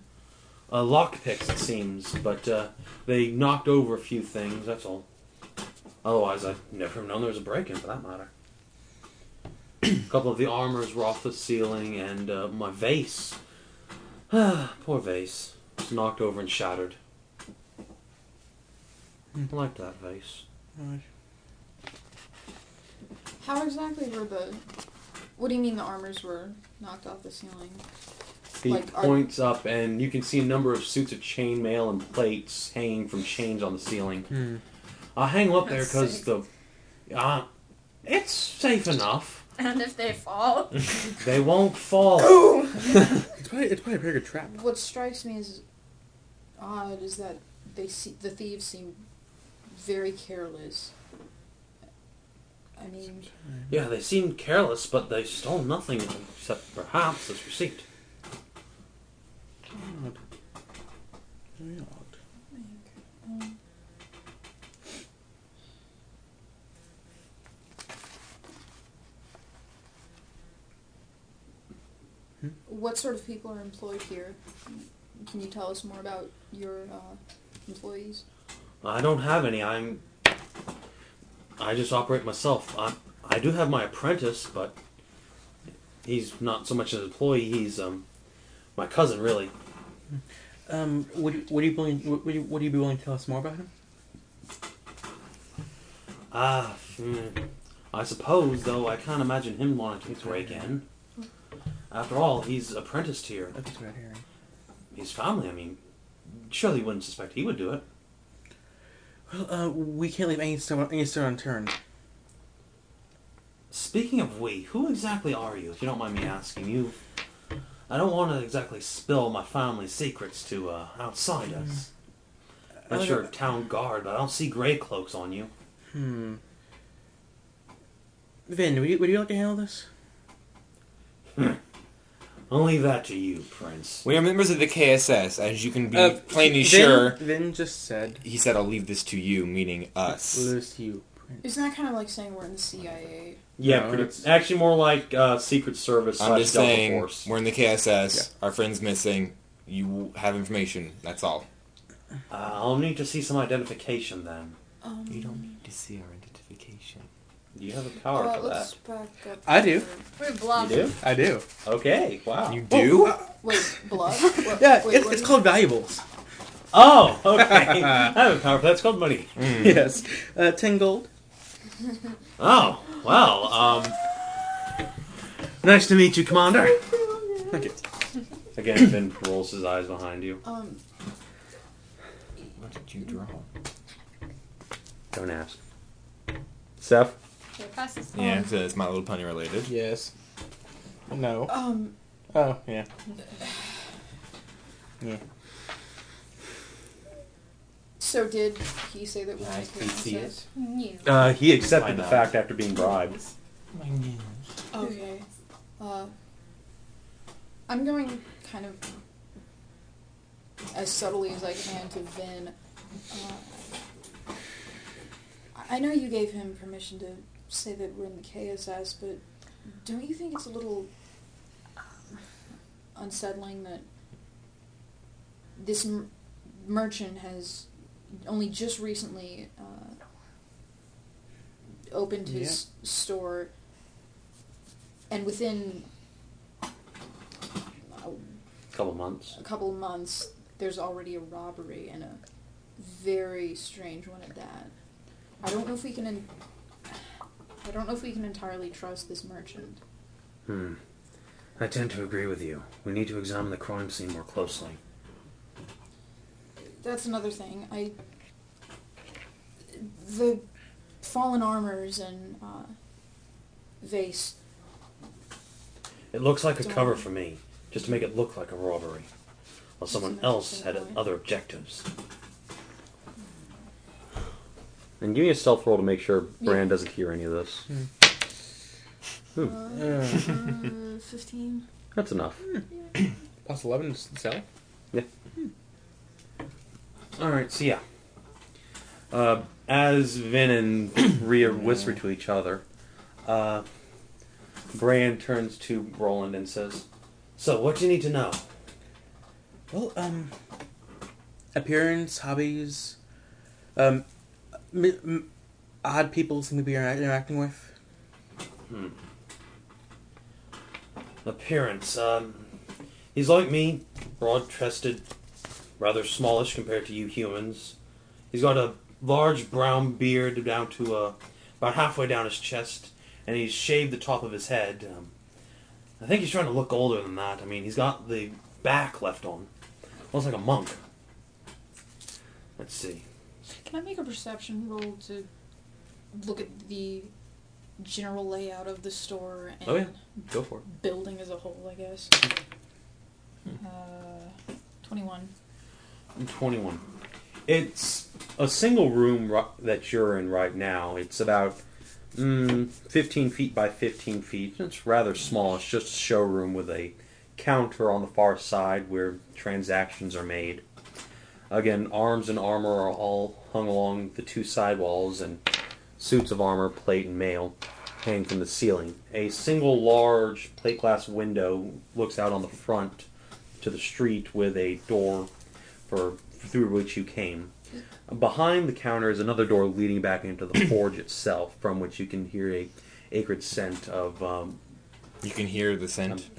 Lockpicks, it seems, but they knocked over a few things, that's all. Otherwise, I'd never have known there was a break-in, for that matter. A couple of the armors were off the ceiling, and my vase. Poor vase. Was knocked over and shattered. I like that vase. How exactly were the... What do you mean the armors were knocked off the ceiling? He Like, points up, and you can see a number of suits of chainmail and plates hanging from chains on the ceiling. I'll hang them up there That's because safe. the... it's safe enough. And if they fall, They won't fall. It's probably a pretty good trap. What strikes me as odd is that the thieves seem very careless. I mean... Yeah, they seemed careless, but they stole nothing except perhaps this receipt. Odd. Very odd. What sort of people are employed here? Can you tell us more about your employees? I don't have any. I just operate myself. I do have my apprentice, but he's not so much an employee. He's my cousin, really. Would you be willing to tell us more about him? I suppose, though, I can't imagine him wanting to break in. After all, he's apprenticed here. That's what I'm hearing. His family, I mean, surely you wouldn't suspect he would do it. Well, we can't leave any stone unturned. Speaking of we, who exactly are you, if you don't mind me asking? I don't want to exactly spill my family's secrets to outsiders. Unless you're a town guard, but I don't see grey cloaks on you. Vin, would you like to handle this? I'll leave that to you, Prince. We are members of the KSS, as you can be plainly sure. Vin just said. He said, "I'll leave this to you," meaning us. Lose you. Isn't that kind of like saying we're in the CIA? Yeah, No, pretty, it's- actually more like Secret Service I'm just / Delta saying, Force. we're in the KSS. Our friend's missing. You have information. That's all. I'll need to see some identification then. You don't need to see our identification. You have a power for Let's that. back up. I do. We bluff. You do? I do. Okay, wow. You do? Wait, blood? What, Yeah, wait, it's called valuables. Oh, okay. I have a power for that. It's called money. Yes. 10 gold. Oh, well, nice to meet you, Commander. Thank you. Again, Finn rolls his eyes behind you. What did you draw? Don't ask. Seth? Okay, pass this. Yeah, it's My Little Pony related. Yes. No. Um, Oh, yeah. Yeah. so did he say that we're I in the can see KSS? New. He accepted Why the not? fact after being bribed. My news. Okay. I'm going kind of as subtly as I can to Vin. I know you gave him permission to say that we're in the KSS, but don't you think it's a little unsettling that this merchant has only just recently opened his store, and within Couple months. a couple of months there's already a robbery, and a very strange one at that. I don't know if we can entirely trust this merchant. I tend to agree with you. We need to examine the crime scene more closely. That's another thing. The fallen armors and vase. It looks like a Don't- cover for me, just to make it look like a robbery, while someone an else had interesting point. other objectives. And give me a stealth roll to make sure Bran doesn't hear any of this. 15. That's enough. Plus 11 to sell? Alright, so yeah. As Vin and Rhea whisper to each other, Bran turns to Rowland and says, "So, what do you need to know?" Well, appearance, hobbies, odd people seem to be interacting with. Appearance. He's like me, broad-chested, rather smallish compared to you humans. He's got a large brown beard down to about halfway down his chest, and he's shaved the top of his head. I think he's trying to look older than that. I mean, he's got the back left on. Looks like a monk. Let's see. Can I make a perception roll to look at the general layout of the store and Oh, yeah. Go for it. building as a whole, I guess? 21. 21. It's a single room that you're in right now. It's about 15 feet by 15 feet. It's rather small. It's just a showroom with a counter on the far side where transactions are made. Again, arms and armor are all hung along the two side walls, and suits of armor, plate, and mail hang from the ceiling. A single large plate glass window looks out on the front to the street with a door through which you came. Behind the counter is another door leading back into the forge itself, from which you can hear a acrid scent of. You can hear the scent.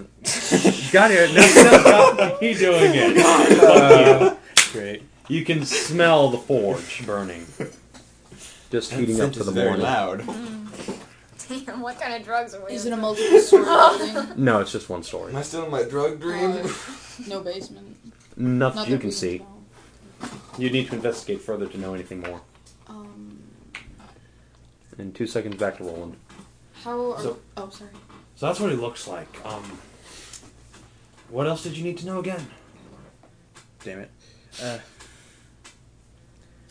Got here. No, stop me doing it. Fuck you. Great. You can smell the forge burning. Just heating up for the morning. Loud. Damn, what kind of drugs are we Is it a into? multiple-story building? No, it's just one story. Am I still in my drug dream? No basement. Nothing Not you that can we see. tell. You need to investigate further to know anything more. In 2 seconds, back to Rowland. How are... So- oh, sorry. So that's what he looks like. What else did you need to know again? Damn it.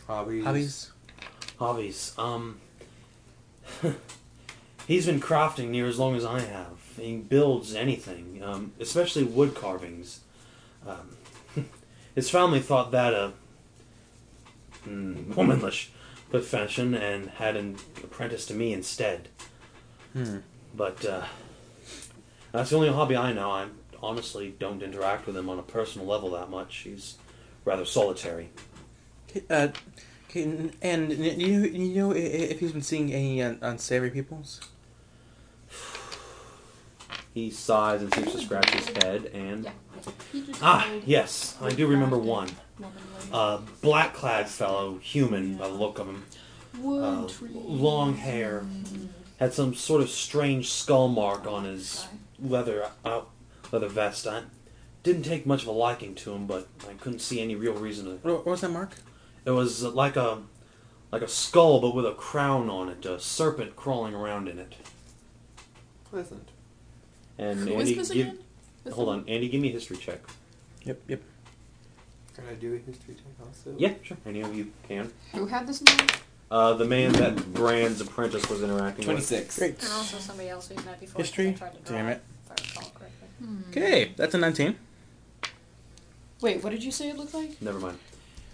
Hobbies. Hobbies? Hobbies. He's been crafting near as long as I have. He builds anything, especially wood carvings. His family thought that a womanish profession and had an apprentice to me instead. But that's the only hobby I know. I honestly don't interact with him on a personal level that much. He's rather solitary. And you know if he's been seeing any unsavory peoples? He sighs and seems to scratch his head and... Yeah. He just Ah, called yes, I do remember one. womanly. Black-clad fellow, human by the look of him. Wood tree. Long hair. Had some sort of strange skull mark on his leather vest. I didn't take much of a liking to him, but I couldn't see any real reason to... What was that mark? It was like a skull, but with a crown on it, a serpent crawling around in it. Pleasant. And Who Andy, is this again? hold on, Andy, give me a history check. Yep. Can I do a history check also? Yeah, sure. Any of you can. Who had this name? The man that Brand's apprentice was interacting 26. Great. And also somebody else we've met before. History? I tried to draw, Damn it. If I recall correctly. Okay, that's a 19. Wait, what did you say it looked like? Never mind.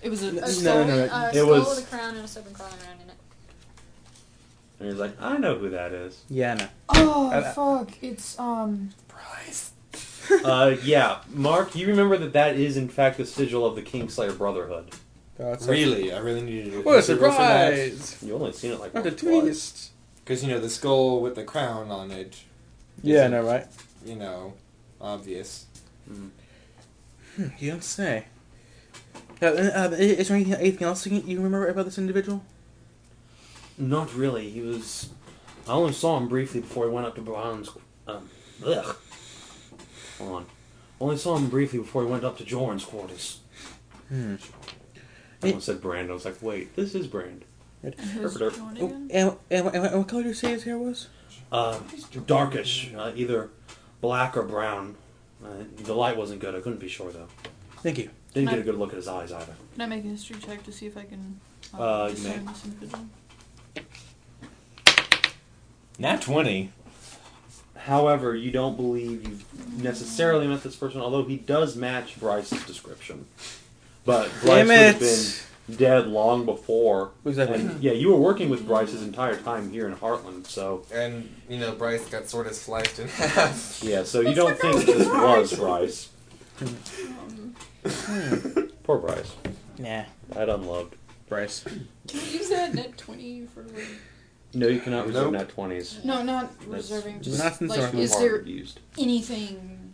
It was a No, skull. no. A It skull was- with a crown and a serpent crawling around in it. And he's like, I know who that is. Yeah, no. Oh, fuck. It's, Bryce. Yeah, Mark, you remember that is in fact the sigil of the Kingslayer Brotherhood. Really? I really need to do What a history roll for that. surprise! You only seen it like What a once or twice. twist! Because, the skull with the crown on it, Yeah, no, right? Obvious. You don't say. Is there anything else you remember about this individual? Not really. I only saw him briefly before he went up to Brown's... Hold on. Only saw him briefly before he went up to Jorn's quarters. I almost said Brand. I was like, wait, this is Brand. and who's Herp, herp. John Oh, again? and what color did you say his hair was? Darkish. Either black or brown. The light wasn't good. I couldn't be sure, though. Thank you. Didn't get a good look at his eyes, either. Can I make a history check to see if I can You discern may. this individual? Nat 20. However, you don't believe you've necessarily met this person, although he does match Bryce's description. But Bryce Damn would have it. been dead long before. Exactly. And, yeah, you were working with Bryce his entire time here in Heartland, so... And, Bryce got sort of sliced in half. Yeah, so you don't think this was Bryce. Poor Bryce. Nah, Died unloved. Bryce. Can you use that net 20 for like... No, you cannot reserve Nope. nat 20s. No, not reserving. Just Nothing like, sort of is Hard there used. anything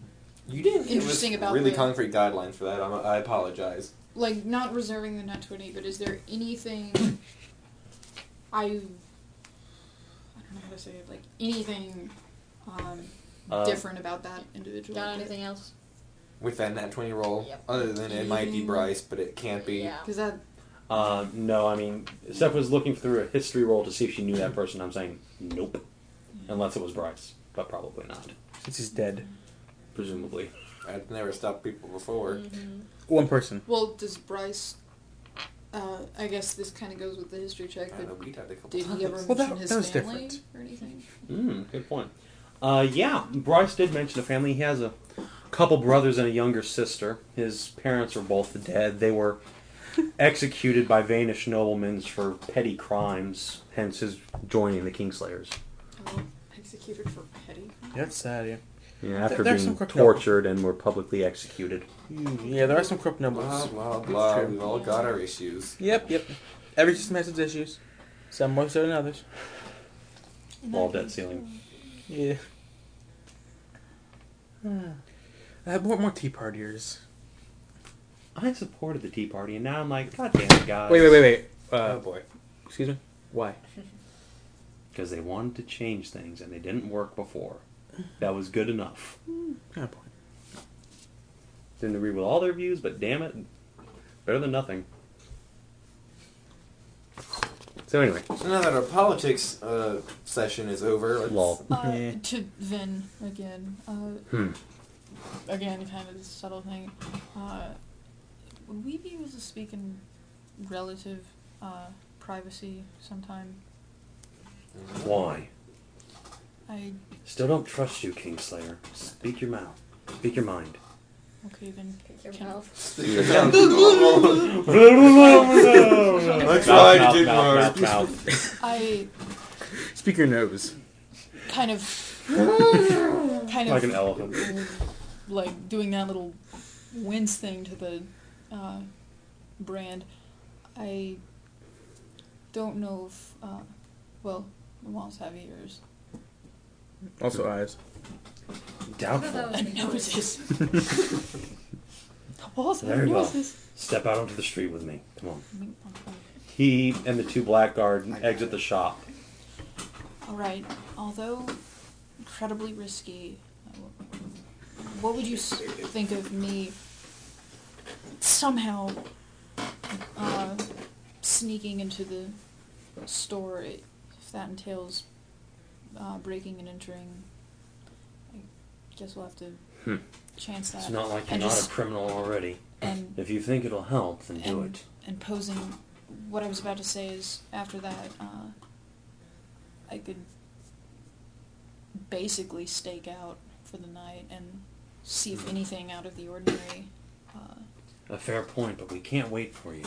You didn't give us Interesting about really the- concrete guidelines for that. I apologize. like not reserving the net 20, but is there anything I don't know how to say it, like anything different about that individual? Got anything else? With that nat 20 roll, Yep. other than it might be Bryce, but it can't be. Yeah. Because that No, I mean, Steph was looking through a history roll to see if she knew that person. I'm saying nope. Unless it was Bryce. But probably not. Since he's dead. Presumably. I've never stopped people before. One person. well, does Bryce? I guess this kind of goes with the history check. I But know we talked a couple did he ever times. Well, mention that his was family different. or anything? Good point. Yeah, Bryce did mention a family. He has a couple brothers and a younger sister. His parents are both dead. They were executed by Vanish noblemen for petty crimes, hence his joining the Kingslayers. Oh, executed for petty. Yeah, that's sad, yeah. Yeah, after There's being some corrupt tortured and were publicly executed. Yeah, there are some corrupt Blah, nobles. blah, blah. true. We've all got our issues. Yep. Every system has its issues. Some more so than others. Wall debt ceiling. Yeah. More tea partiers. I supported the Tea Party, and now I'm like, God damn it, guys. Wait. Oh boy. Excuse me? Why? Because they wanted to change things, and they didn't work before. That was good enough. Kind of point. Didn't agree with all their views, but damn it, better than nothing. So anyway, So now that our politics session is over, let's... lol. Yeah. To Vin again. Again, kind of this subtle thing. Would we be able to speak in relative privacy sometime? Why? Still don't trust you, Kingslayer. Speak your mouth. Speak your mind. Okay, then. Pick your Can- mouth. That's why I did mouth. I Speak your nose. kind of Like an elephant. like doing that little wince thing to the brand. I don't know if well, the walls have ears. Also eyes. Doubtful. And noses. The walls have Very well. noses. Step out onto the street with me. Come on. He and the two Blackguard exit the shop. Alright, although incredibly risky, what would you think of me somehow sneaking into the store, if that entails breaking and entering? I guess we'll have to chance that. It's not like you're And not just- a criminal already. And If you think it'll help, then do it. And posing, what I was about to say is, after that, I could basically stake out for the night and see if anything out of the ordinary. A fair point, but we can't wait for you.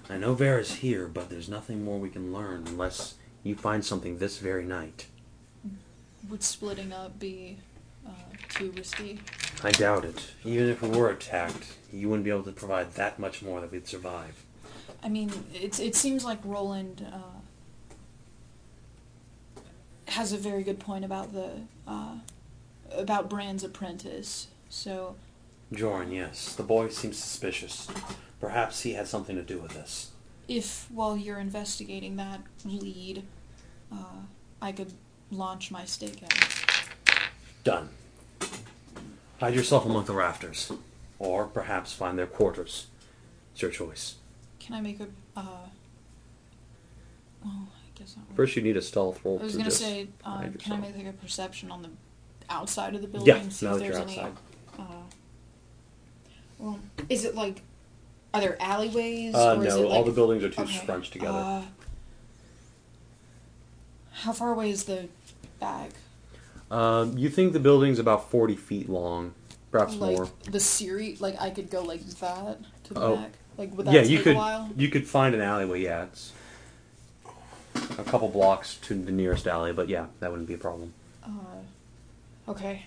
I know Vera's here, but there's nothing more we can learn unless you find something this very night. Would splitting up be too risky? I doubt it. Even if we were attacked, you wouldn't be able to provide that much more that we'd survive. I mean, it seems like Rowland has a very good point about the about Brand's apprentice. So Joran, yes. The boy seems suspicious. Perhaps he had something to do with this. if while you're investigating that lead, I could launch my stakeout. Done. Hide yourself among the rafters. Or perhaps find their quarters. It's your choice. Can I make a well, I guess not. First, you need a stealth roll. I was to gonna just say, hide can I yourself. make like a perception on the outside of the building? Yeah, See now if that there's you're any. outside. Well, is it like? Are there alleyways? No, or is it all like, the buildings are too okay, scrunched together. How far away is the bag? You think the building's about 40 feet long, perhaps Like more. the series, like I could go like that to the Oh. back. Like would that Yeah, take you a could. while? You could find an alleyway. Yeah, it's a couple blocks to the nearest alley, but yeah, that wouldn't be a problem. Okay.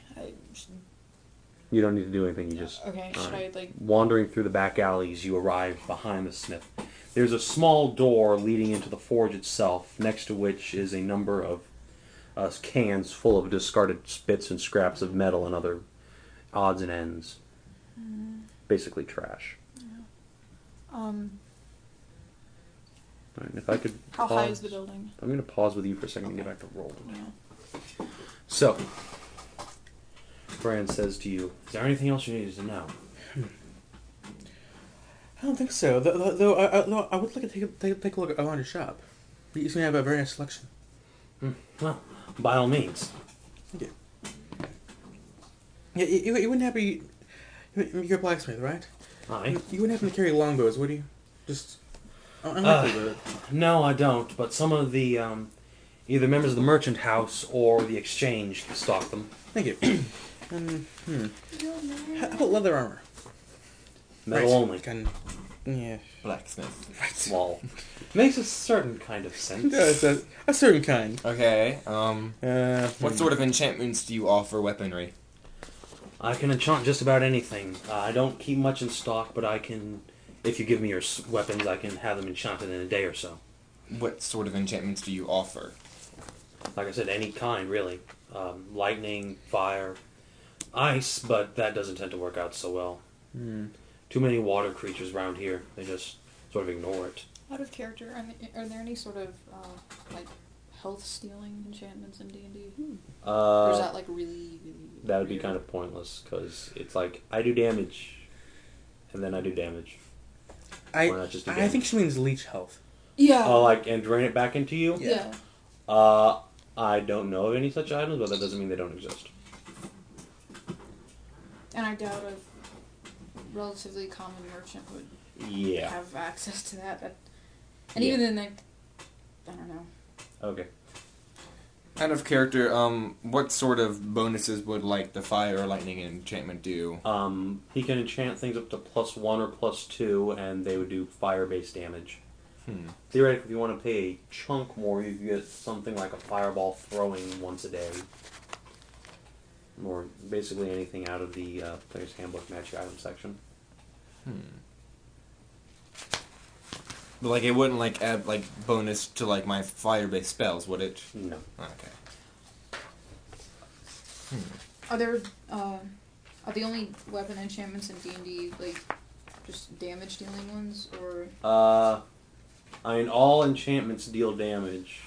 You don't need to do anything. You just Okay. Should I like? wandering through the back alleys. You arrive behind the smith. There's a small door leading into the forge itself, next to which is a number of cans full of discarded bits and scraps of metal and other odds and ends. Basically trash. Right, if I could How pause, high is the building? I'm going to pause with you for a second and get Okay. back to Rowland. Yeah. So, Brand says to you, is there anything else you needed to know? I don't think so. Though I would like to take a look around your shop. You seem to have a very nice selection. Well, by all means. Thank you. Yeah, you wouldn't happen to... You're a blacksmith, right? Aye. You wouldn't happen to carry longbows, would you? Just... unlikely, but... No, I don't, but some of the, either members of the merchant house or the exchange stock them. Thank you. How about leather armor? Metal Right. only. Yeah. Blacksmith. Right. Lol. Makes a certain kind of sense. It's a certain kind. Okay, what sort of enchantments do you offer weaponry? I can enchant just about anything. I don't keep much in stock, but I can, if you give me your weapons, I can have them enchanted in a day or so. What sort of enchantments do you offer? Like I said, any kind, really. Lightning, fire, ice, but that doesn't tend to work out so well. Too many water creatures around here. They just sort of ignore it. Out of character, are there any sort of like health stealing enchantments in D&D? Or is that like really, really? That would be weird? kind of pointless, because it's like, I do damage, and then I do damage. Why not just do I damage? think she means leech health. Yeah. Oh, like, and drain it back into you? Yeah. I don't know of any such items, but that doesn't mean they don't exist. And I doubt a relatively common merchant would Yeah. have access to that. And Yeah. even then, I don't know. Okay. Out of character, what sort of bonuses would like the fire or lightning enchantment do? He can enchant things up to +1 or +2, and they would do fire-based damage. Theoretically, if you want to pay a chunk more, you could get something like a fireball throwing once a day. Or basically anything out of the Player's Handbook Magic Item section. But like, it wouldn't like add like bonus to like my fire-based spells, would it? No. Okay. Are there are the only weapon enchantments in D&D like just damage dealing ones, or? I mean, all enchantments deal damage,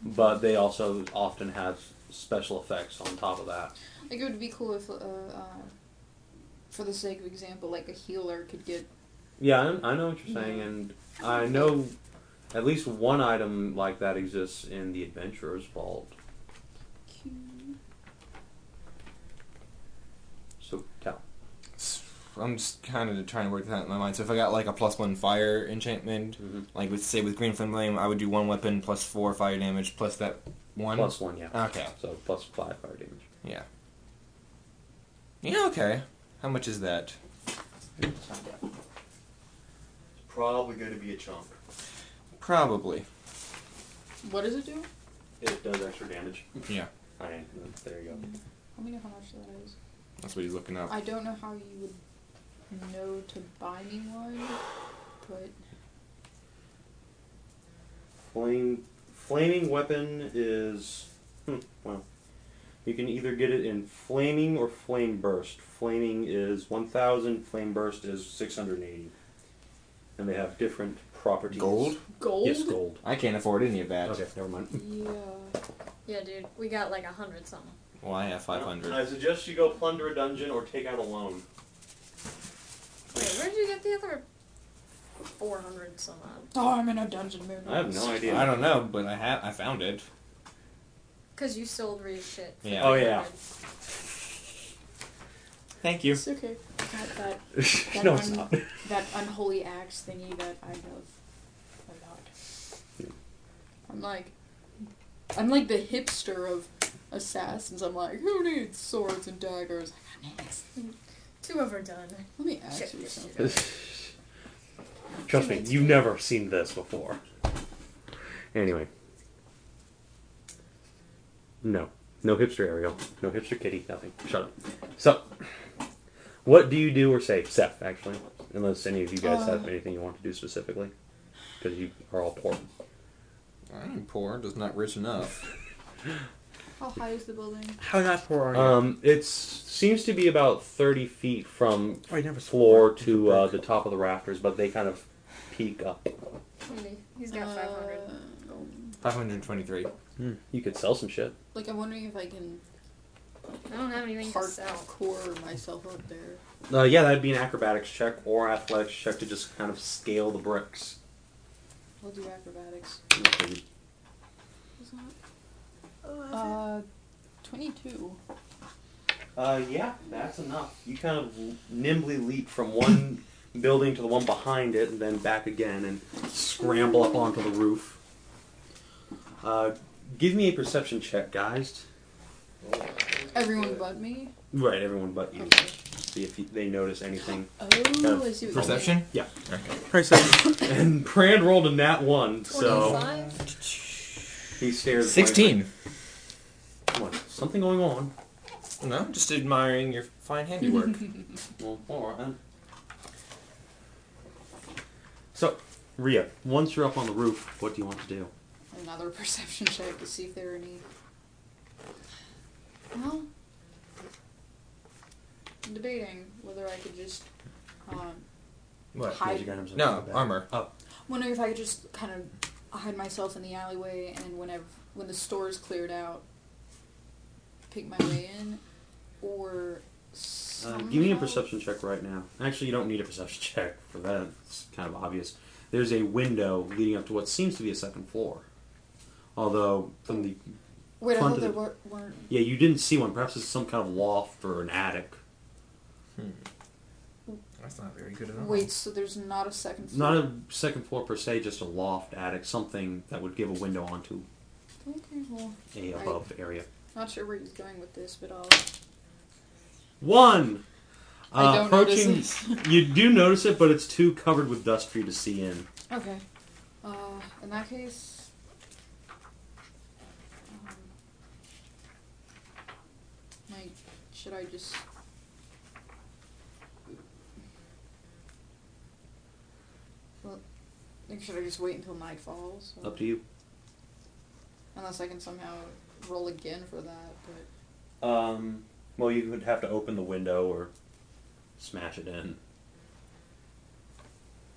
but they also often have special effects on top of that. Like, it would be cool if, for the sake of example, like a healer could get. Yeah, I know what you're saying, and I know at least one item like that exists in the Adventurer's Vault. So, tell. I'm just kind of trying to work that out in my mind. So if I got like a +1 fire enchantment, like with Green Flame Blade, I would do one weapon +4 fire damage plus that one. +1, yeah. Okay. So +5 fire damage. Yeah. Yeah. Okay. How much is that? It's probably going to be a chunk. Probably. What does it do? It does extra damage. Yeah. Alright, there you go. Let me know how much that is. That's what he's looking up. I don't know how you would know to buy me one, but Flaming weapon is well, you can either get it in flaming or flame burst. Flaming is 1,000, flame burst is 680, and they have different properties. Gold? Gold? Yes, gold. I can't afford any of that. Okay, never mind. Yeah. Yeah, dude, we got like 100 something. Well, I have 500. I suggest you go plunder a dungeon or take out a loan. Wait, where did you get the other 400 some odd? Oh, I'm in a dungeon mood. I have no idea. I don't know, but I found it. Because you sold Ree's shit. For Yeah. Oh, yeah. 300. Thank you. It's okay. That No, it's not. That unholy axe thingy that I love a lot. I'm like the hipster of assassins. I'm like, who needs swords and daggers? I got an axe. Too overdone. Let me ask Check you this something. shit Trust me, you've never seen this before. Anyway. No. No hipster Ariel. No hipster kitty. Nothing. Shut up. So, what do you do or say? Seth, actually. Unless any of you guys have anything you want to do specifically. Because you are all poor. I'm poor, just not rich enough. How high is the building? How not poor are you? It seems to be about 30 feet from Oh, you never floor to the top of the rafters, but they kind of peak up. He's got 500. 523. You could sell some shit. Like, I'm wondering if I can I don't have anything to sell. hardcore myself up there. Yeah, that'd be an acrobatics check or athletics check to just kind of scale the bricks. I'll do acrobatics. Okay. Is that? 22. Yeah, that's enough. You kind of nimbly leap from one building to the one behind it and then back again and scramble up onto the roof. Give me a perception check, guys. Everyone but me? Right, everyone but you. Okay. See if they notice anything. Oh, of I see what Perception? Yeah. Price of And Brand rolled a nat 1, so 25? he stares. 16. What? Something going on. No, I'm just admiring your fine handiwork. Well, alright then. So, Rhea, once you're up on the roof, what do you want to do? Another perception check to see if there are any. Well, I'm debating whether I could just What? hide. Magic items No, like that. armor. Oh. Wondering if I could just kind of hide myself in the alleyway, and when the store's cleared out, pick my way in, or. Give me a perception check right now. Actually, you don't need a perception check for that. It's kind of obvious. There's a window leading up to what seems to be a second floor. Although, from the Wait, I front thought of there the- weren't. Yeah, you didn't see one. Perhaps it's some kind of loft or an attic. That's not very good at all. Wait, so there's not a second floor? Not a second floor per se, just a loft, attic, something that would give a window onto Okay, well, A above area. not sure where he's going with this, but I'll... 1! I don't approaching, notice this. You do notice it, but it's too covered with dust for you to see in. Okay. In that case... like, should I just... Well, like, should I just wait until night falls? Or... Up to you. Unless I can somehow roll again for that, but... Well, you would have to open the window or smash it in.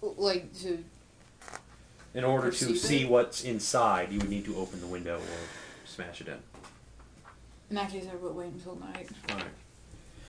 Like, to... In order to Perceive see it? what's inside, you would need to open the window or smash it in. In that case, I would wait until night. Alright.